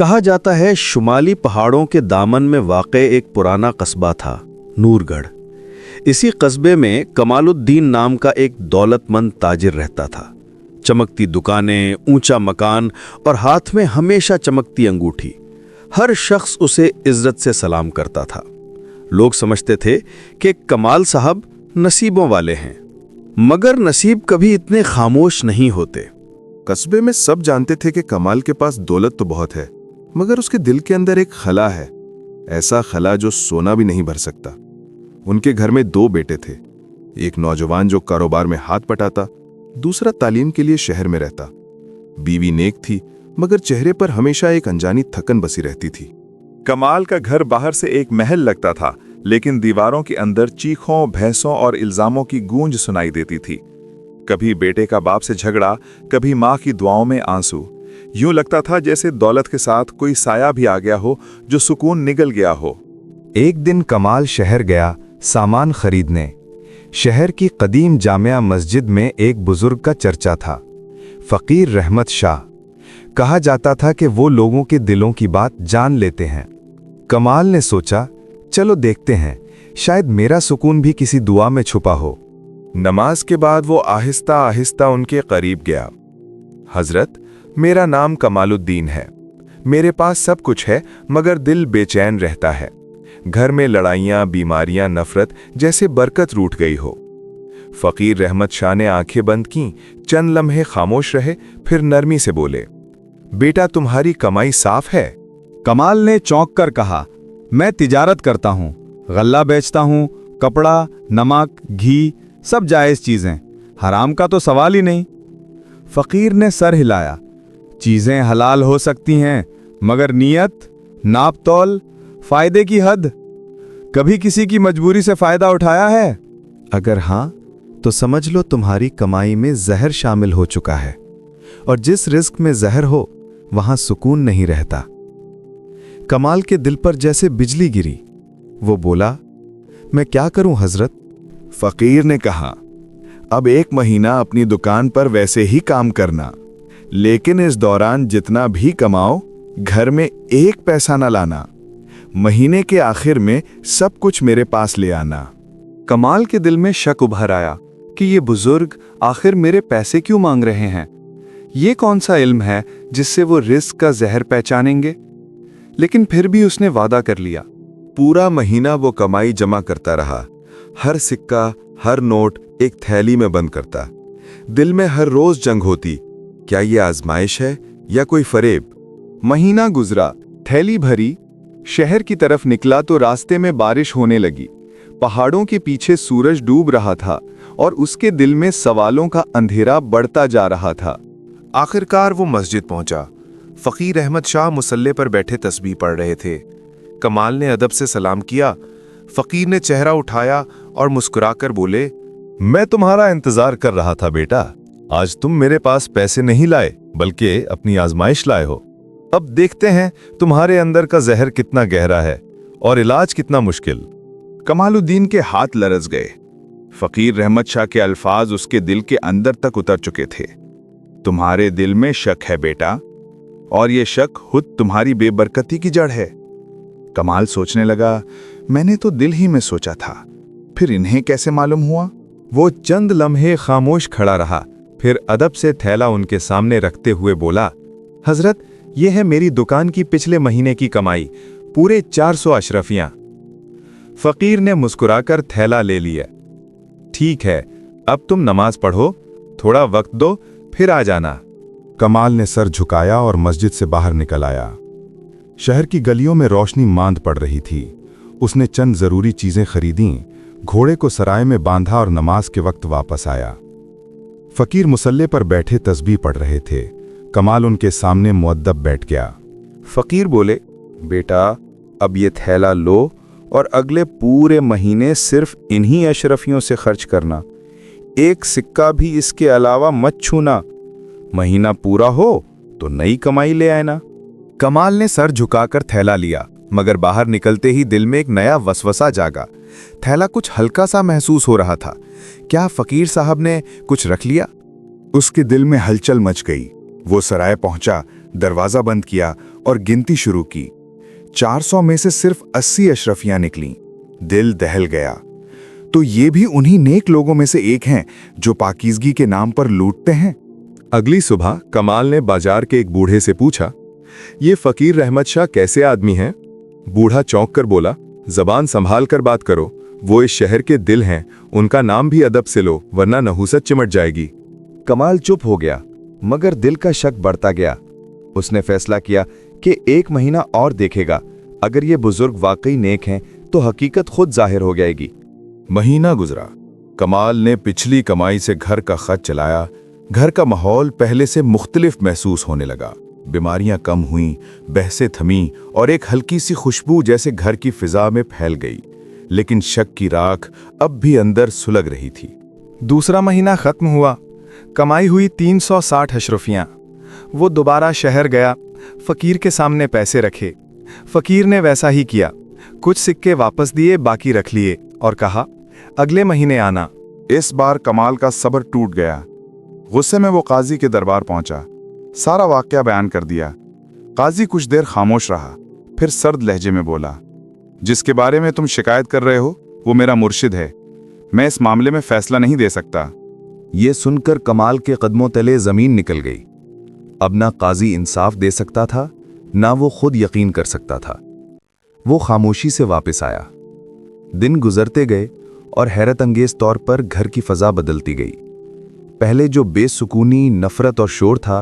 کہا جاتا ہے شمالی پہاڑوں کے دامن میں واقع ایک پرانا قصبہ تھا، نور گڑھ۔ اسی قصبے میں کمال الدین نام کا ایک دولت مند تاجر رہتا تھا۔ چمکتی دکانیں، اونچا مکان اور ہاتھ میں ہمیشہ چمکتی انگوٹھی۔ ہر شخص اسے عزت سے سلام کرتا تھا۔ لوگ سمجھتے تھے کہ کمال صاحب نصیبوں والے ہیں، مگر نصیب کبھی اتنے خاموش نہیں ہوتے۔ قصبے میں سب جانتے تھے کہ کمال کے پاس دولت تو بہت ہے، مگر اس کے دل کے اندر ایک خلا ہے، ایسا خلا جو سونا بھی نہیں بھر سکتا۔ ان کے گھر میں 2 بیٹے تھے، ایک نوجوان جو کاروبار میں ہاتھ پٹاتا، دوسرا تعلیم کے لیے شہر میں رہتا۔ بیوی نیک تھی، مگر چہرے پر ہمیشہ ایک انجانی تھکن بسی رہتی تھی۔ کمال کا گھر باہر سے ایک محل لگتا تھا، لیکن دیواروں کے اندر چیخوں، بھینسوں اور الزاموں کی گونج سنائی دیتی تھی۔ کبھی بیٹے کا باپ سے جھگڑا، کبھی ماں کی دعاؤں میں آنسو۔ یوں لگتا تھا جیسے دولت کے ساتھ کوئی سایہ بھی آ گیا ہو جو سکون نگل گیا ہو۔ ایک دن کمال شہر گیا سامان خریدنے۔ شہر کی قدیم جامع مسجد میں ایک بزرگ کا چرچا تھا، فقیر رحمت شاہ۔ کہا جاتا تھا کہ وہ لوگوں کے دلوں کی بات جان لیتے ہیں۔ کمال نے سوچا، چلو دیکھتے ہیں، شاید میرا سکون بھی کسی دعا میں چھپا ہو۔ نماز کے بعد وہ آہستہ آہستہ ان کے قریب گیا۔ حضرت، میرا نام کمال الدین ہے، میرے پاس سب کچھ ہے، مگر دل بے چین رہتا ہے۔ گھر میں لڑائیاں، بیماریاں، نفرت جیسے برکت روٹ گئی ہو۔ فقیر رحمت شاہ نے آنکھیں بند کیں، چند لمحے خاموش رہے، پھر نرمی سے بولے، بیٹا تمہاری کمائی صاف ہے؟ کمال نے چونک کر کہا، میں تجارت کرتا ہوں، غلہ بیچتا ہوں، کپڑا، نمک، گھی، سب جائز چیزیں، حرام کا تو سوال ہی نہیں۔ فقیر نے سر ہلایا، چیزیں حلال ہو سکتی ہیں، مگر نیت، ناپ تول، فائدے کی حد، کبھی کسی کی مجبوری سے فائدہ اٹھایا ہے؟ اگر ہاں تو سمجھ لو تمہاری کمائی میں زہر شامل ہو چکا ہے، اور جس رزق میں زہر ہو وہاں سکون نہیں رہتا۔ کمال کے دل پر جیسے بجلی گری۔ وہ بولا، میں کیا کروں حضرت؟ فقیر نے کہا، اب 1 مہینہ اپنی دکان پر ویسے ہی کام کرنا، لیکن اس دوران جتنا بھی کماؤ گھر میں 1 پیسہ نہ لانا۔ مہینے کے آخر میں سب کچھ میرے پاس لے آنا۔ کمال کے دل میں شک ابھر آیا کہ یہ بزرگ آخر میرے پیسے کیوں مانگ رہے ہیں؟ یہ کون سا علم ہے جس سے وہ رزق کا زہر پہچانیں گے؟ لیکن پھر بھی اس نے وعدہ کر لیا۔ پورا مہینہ وہ کمائی جمع کرتا رہا، ہر سکہ، ہر نوٹ ایک تھیلی میں بند کرتا۔ دل میں ہر روز جنگ ہوتی، کیا یہ آزمائش ہے یا کوئی فریب؟ مہینہ گزرا، تھیلی بھری، شہر کی طرف نکلا تو راستے میں بارش ہونے لگی۔ پہاڑوں کے پیچھے سورج ڈوب رہا تھا اور اس کے دل میں سوالوں کا اندھیرا بڑھتا جا رہا تھا۔ آخرکار وہ مسجد پہنچا۔ فقیر احمد شاہ مصلی پر بیٹھے تسبیح پڑھ رہے تھے۔ کمال نے ادب سے سلام کیا۔ فقیر نے چہرہ اٹھایا اور مسکرا کر بولے، میں تمہارا انتظار کر رہا تھا بیٹا۔ آج تم میرے پاس پیسے نہیں لائے بلکہ اپنی آزمائش لائے ہو۔ اب دیکھتے ہیں تمہارے اندر کا زہر کتنا گہرا ہے اور علاج کتنا مشکل۔ کمال الدین کے ہاتھ لرز گئے۔ فقیر رحمت شاہ کے الفاظ اس کے دل کے اندر تک اتر چکے تھے۔ تمہارے دل میں شک ہے بیٹا، اور یہ شک خود تمہاری بے برکتی کی جڑ ہے۔ کمال سوچنے لگا، میں نے تو دل ہی میں سوچا تھا، پھر انہیں کیسے معلوم ہوا؟ وہ چند لمحے خاموش کھڑا رہا، پھر ادب سے تھیلا ان کے سامنے رکھتے ہوئے بولا، حضرت، یہ ہے میری دکان کی پچھلے مہینے کی کمائی، پورے 400 اشرفیاں۔ فقیر نے مسکرا کر تھیلا لے لیا۔ ٹھیک ہے، اب تم نماز پڑھو، تھوڑا وقت دو، پھر آ جانا۔ کمال نے سر جھکایا اور مسجد سے باہر نکل آیا۔ شہر کی گلیوں میں روشنی ماند پڑ رہی تھی۔ اس نے چند ضروری چیزیں خریدیں، گھوڑے کو سرائے میں باندھا اور نماز کے وقت واپس آیا۔ فقیر مصلی پر بیٹھے تسبیح پڑھ رہے تھے۔ کمال ان کے سامنے مؤدب بیٹھ گیا۔ فقیر بولے، بیٹا اب یہ تھیلا لو اور اگلے پورے مہینے صرف انہی اشرفیوں سے خرچ کرنا، 1 سکہ بھی اس کے علاوہ مت چھونا۔ مہینہ پورا ہو تو نئی کمائی لے آئے نا۔ کمال نے سر جھکا کر تھیلا لیا، مگر باہر نکلتے ہی دل میں ایک نیا وسوسہ جاگا۔ تھیلا کچھ ہلکا سا محسوس ہو رہا تھا۔ کیا فقیر صاحب نے کچھ رکھ لیا؟ اس کے دل میں ہلچل مچ گئی۔ وہ سرائے پہنچا، दरवाजा बंद किया और गिनती शुरू की। 400 में से सिर्फ 80 अशरफियां निकलीं। दिल दहल गया। तो ये भी उन्हीं नेक लोगों में से एक हैं जो पाकीज़गी के नाम पर लूटते हैं। अगली सुबह कमाल ने बाजार के एक बूढ़े से पूछा, ये फकीर रहमत शाह कैसे आदमी हैं? बूढ़ा चौंक कर बोला, जबान संभाल कर बात करो, वो इस शहर के दिल हैं, उनका नाम भी अदब से लो वरना नहुसत चिमट जाएगी। कमाल चुप हो गया, मगर दिल का शक बढ़ता गया। उसने फैसला किया कि 1 महीना और देखेगा। अगर ये बुजुर्ग वाकई नेक हैं तो हकीकत खुद जाहिर हो जाएगी। महीना गुजरा। कमाल ने पिछली कमाई से घर का खर्च चलाया। घर का माहौल पहले से मुख्तलिफ महसूस होने लगा। बीमारियां कम हुईं, बहसें थमीं और एक हल्की सी खुशबू जैसे घर की फिजा में फैल गई। लेकिन शक की राख अब भी अंदर सुलग रही थी। दूसरा महीना खत्म हुआ। कमाई हुई 360 अशरफियां। वो दोबारा शहर गया, फकीर के सामने पैसे रखे। फकीर ने वैसा ही किया। कुछ सिक्के वापस दिए, बाकी रख लिए और कहा, अगले महीने आना। इस बार कमाल का सब्र टूट गया। गुस्से में वो काजी के दरबार पहुंचा, सारा वाकया बयान कर दिया। काजी कुछ देर खामोश रहा, फिर सर्द लहजे में बोला, जिसके बारे में तुम शिकायत कर रहे हो वो मेरा मुर्शिद है। मैं इस मामले में फैसला नहीं दे सकता। ये सुनकर कमाल के कदमों तले जमीन निकल गई। अब ना काजी इंसाफ दे सकता था, ना वो खुद यकीन कर सकता था। वो खामोशी से वापस आया। दिन गुजरते गए और हैरत अंगेज तौर पर घर की फजा बदलती गई। पहले जो बेसुकूनी, नफरत और शोर था,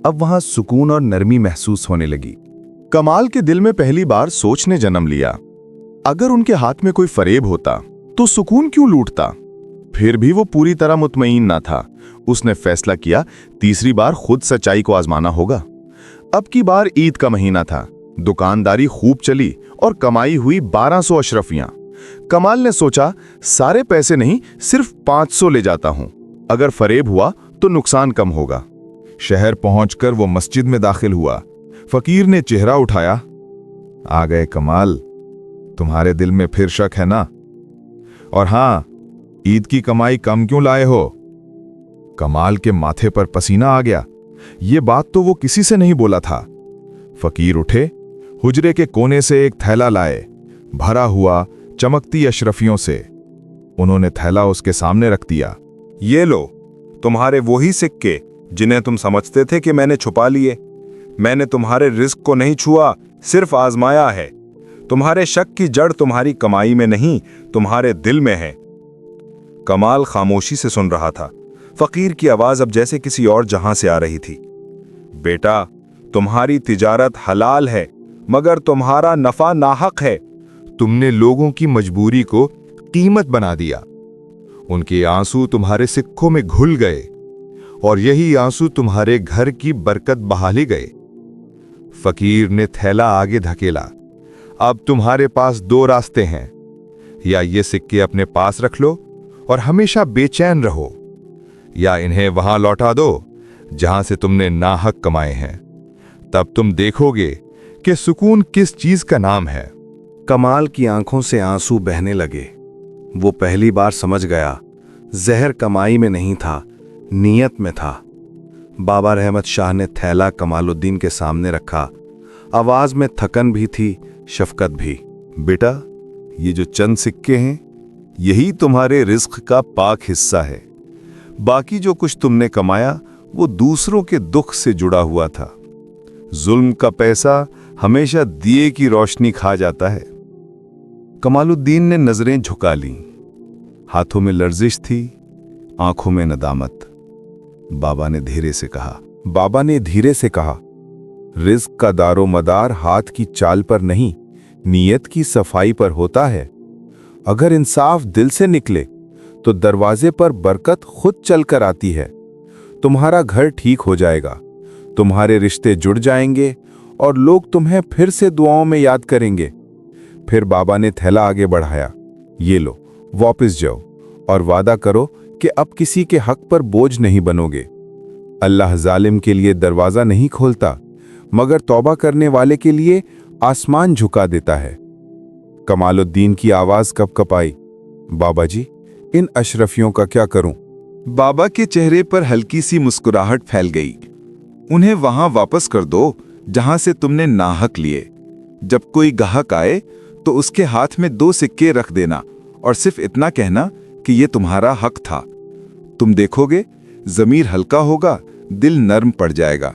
अब वहां सुकून और नरमी महसूस होने लगी। कमाल के दिल में पहली बार सोच ने जन्म लिया, अगर उनके हाथ में कोई फरेब होता तो सुकून क्यों लूटता? फिर भी वो पूरी तरह मुतमईन ना था। उसने फैसला किया तीसरी बार खुद सच्चाई को आजमाना होगा। अब की बार ईद का महीना था। दुकानदारी खूब चली और कमाई हुई 1200 अशरफियां। कमाल ने सोचा, सारे पैसे नहीं, सिर्फ 500 ले जाता हूं। अगर फरेब हुआ तो नुकसान कम होगा। शहर पहुंचकर वो मस्जिद में दाखिल हुआ। फकीर ने चेहरा उठाया, आ गए कमाल, तुम्हारे दिल में फिर शक है ना? और हां, ईद की कमाई कम क्यों लाए हो? कमाल के माथे पर पसीना आ गया। ये बात तो वो किसी से नहीं बोला था। फकीर उठे, हुजरे के कोने से एक थैला लाए, भरा हुआ चमकती अशरफियों से। उन्होंने थैला उसके सामने रख दिया। ये लो, तुम्हारे वही सिक्के जिन्हें तुम समझते थे कि मैंने छुपा लिए। मैंने तुम्हारे रिस्क को नहीं छुआ, सिर्फ आजमाया है। तुम्हारे शक की जड़ तुम्हारी कमाई में नहीं, तुम्हारे दिल में है। कमाल खामोशी से सुन रहा था। फकीर की आवाज अब जैसे किसी और जहां से आ रही थी। बेटा, तुम्हारी तिजारत हलाल है, मगर तुम्हारा नफा नाहक है। तुमने लोगों की मजबूरी को कीमत बना दिया। उनके आंसू तुम्हारे सिक्कों में घुल गए और यही आंसू तुम्हारे घर की बरकत बहा ले गए। फकीर ने थैला आगे धकेला। अब तुम्हारे पास 2 रास्ते हैं, या ये सिक्के अपने पास रख लो और हमेशा बेचैन रहो, या इन्हें वहां लौटा दो जहां से तुमने नाहक कमाए हैं। तब तुम देखोगे कि सुकून किस चीज का नाम है। कमाल की आंखों से आंसू बहने लगे। वो पहली बार समझ गया, जहर कमाई में नहीं था, नीयत में था। बाबा रहमत शाह ने थैला कमालुद्दीन के सामने रखा। आवाज में थकन भी थी, शफकत भी। बेटा, ये जो चंद सिक्के हैं, यही तुम्हारे रिस्क का पाक हिस्सा है। बाकी जो कुछ तुमने कमाया वो दूसरों के दुख से जुड़ा हुआ था। जुल्म का पैसा हमेशा दिए की रोशनी खा जाता है। कमालुद्दीन ने नजरें झुका लीं। हाथों में लर्जिश थी, आंखों में नदामत। बाबा ने धीरे से कहा, रिज्क का दारो मदार हाथ की चाल पर नहीं, नीयत की सफाई पर होता है। अगर इंसाफ दिल से निकले तो दरवाजे पर बरकत खुद चलकर आती है। तुम्हारा घर ठीक हो जाएगा, तुम्हारे रिश्ते जुड़ जाएंगे और लोग तुम्हें फिर से दुआओं में याद करेंगे। फिर बाबा ने थैला आगे बढ़ाया, ये लो, वापस जाओ और वादा करो कि अब किसी के हक पर बोझ नहीं बनोगे। अल्लाह जालिम के लिए दरवाजा नहीं खोलता, मगर तौबा करने वाले के लिए आसमान झुका देता है। कमालुद्दीन की आवाज कपकपाई, बाबा जी, इन अशरफियों का क्या करूं? बाबा के चेहरे पर हल्की सी मुस्कुराहट फैल गई। उन्हें वहां वापस कर दो जहां से तुमने नाहक लिए। जब कोई ग्राहक आए तो उसके हाथ में 2 सिक्के रख देना और सिर्फ इतना कहना कि ये तुम्हारा हक था। तुम देखोगे जमीर हल्का होगा, दिल नर्म पड़ जाएगा।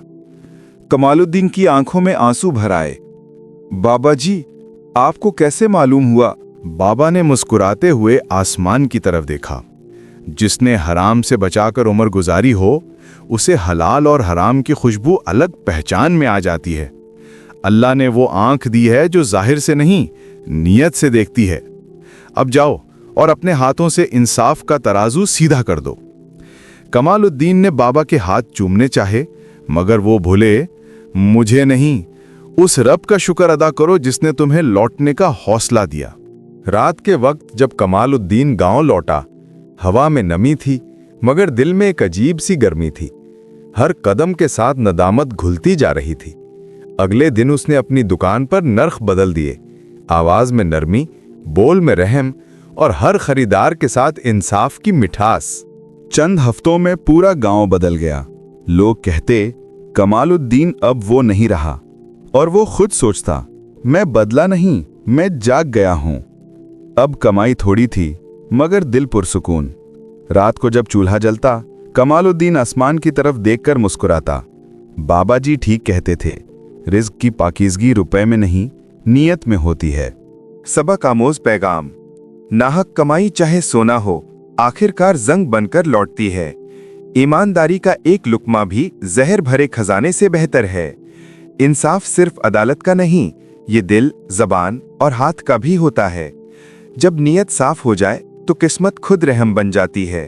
कमालुद्दीन की आंखों में आंसू भर आए। बाबा जी, आपको कैसे मालूम हुआ? बाबा ने मुस्कुराते हुए आसमान की तरफ देखा। जिसने हराम से बचाकर उम्र गुजारी हो, उसे हलाल और हराम की खुशबू अलग पहचान में आ जाती है। अल्लाह ने वो आंख दी है जो जाहिर से नहीं, नियत से देखती है। अब जाओ और अपने हाथों से इंसाफ का तराजू सीधा कर दो। कमालुद्दीन ने बाबा के हाथ चूमने चाहे, मगर वो भूले, मुझे नहीं, उस रब का शुक्र अदा करो जिसने तुम्हें लौटने का हौसला दिया। रात के वक्त जब कमालुद्दीन गांव लौटा, हवा में नमी थी, मगर दिल में एक अजीब सी गर्मी थी। हर कदम के साथ नदामत घुलती जा रही थी। अगले दिन उसने अपनी दुकान पर नर्ख बदल दिए। आवाज में नरमी, बोल में रहम और हर खरीदार के साथ इंसाफ की मिठास। चंद हफ्तों में पूरा गांव बदल गया। लोग कहते, कमालुद्दीन अब वो नहीं रहा, और वो खुद सोचता, मैं बदला नहीं, मैं जाग गया हूं। अब कमाई थोड़ी थी, मगर दिल पुरसुकून। रात को जब चूल्हा जलता, कमालुद्दीन आसमान की तरफ देखकर मुस्कुराता। बाबा जी ठीक कहते थे, रिज्क की पाकीज़गी रुपए में नहीं, नीयत में होती है। सबक आमोज पैगाम, नाहक कमाई चाहे सोना हो, आखिरकार जंग बनकर लौटती है। ईमानदारी का एक लुकमा भी जहर भरे खजाने से बेहतर है। इंसाफ सिर्फ अदालत का नहीं, ये दिल, जबान और हाथ का भी होता है। जब नीयत साफ हो जाए तो किस्मत खुद रहम बन जाती है।